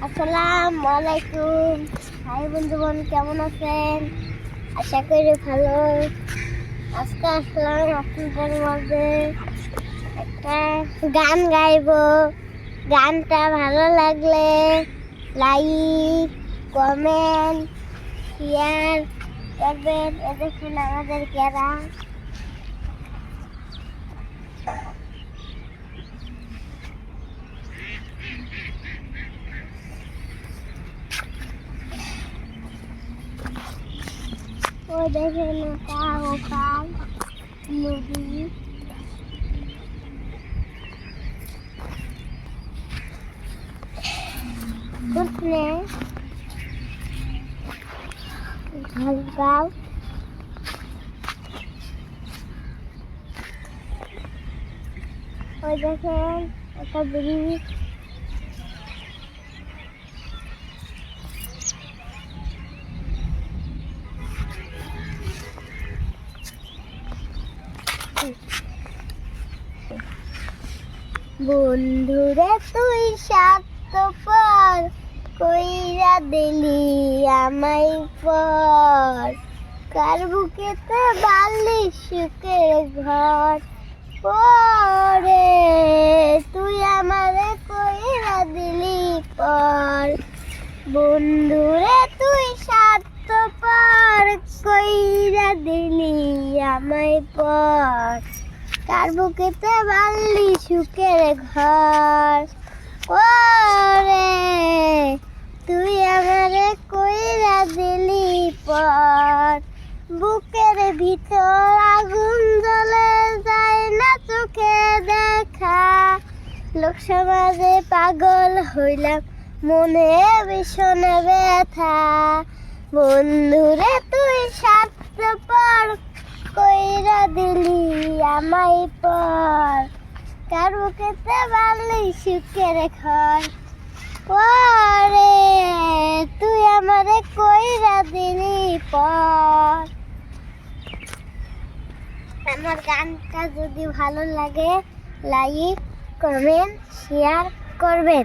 আসসালামু আলাইকুম। হাই বন্ধুগণ, কেমন আছেন? আশা করি ভালো। আজকে আসলাম আপনাদের মাঝে একটা গান গাইবো। গানটা ভালো লাগলে লাইক, কমেন্ট, শেয়ার করবেন। এ দেখুন আমাদের গ্রাম। ওই দেখেন ওটা ওখান নদী। उसने घर गाँव और देखें একটা ব্রিজ। বন্ধুরে তুই স্বার্থপর কইরা দিলি আমায় পর, কার বুকেতে বালি সুখের ঘর পরে তুই আমারে কইরা দিলি পর। বন্ধুরে তুই স্বার্থপর কইরা দিলি আমায় পর, কার বুকেতে বালি সুখের ঘর ওরে তুই আমারে কইরা দিলি পর। বুকের ভিতর আগুন জ্বলে যায় না চোখে দেখা, লোক সমাজে পাগল হইলাম মনে ভীষণ ব্যথা। বন্ধুরে তুই স্বার্থপর কইরা দিলি আমায় পর, কার বুকেতে বালি সুখের ঘর পরে তুই আমারে কইরা দিলি পর। আমার গানটা যদি ভালো লাগে লাইক, কমেন্ট, শেয়ার করবেন।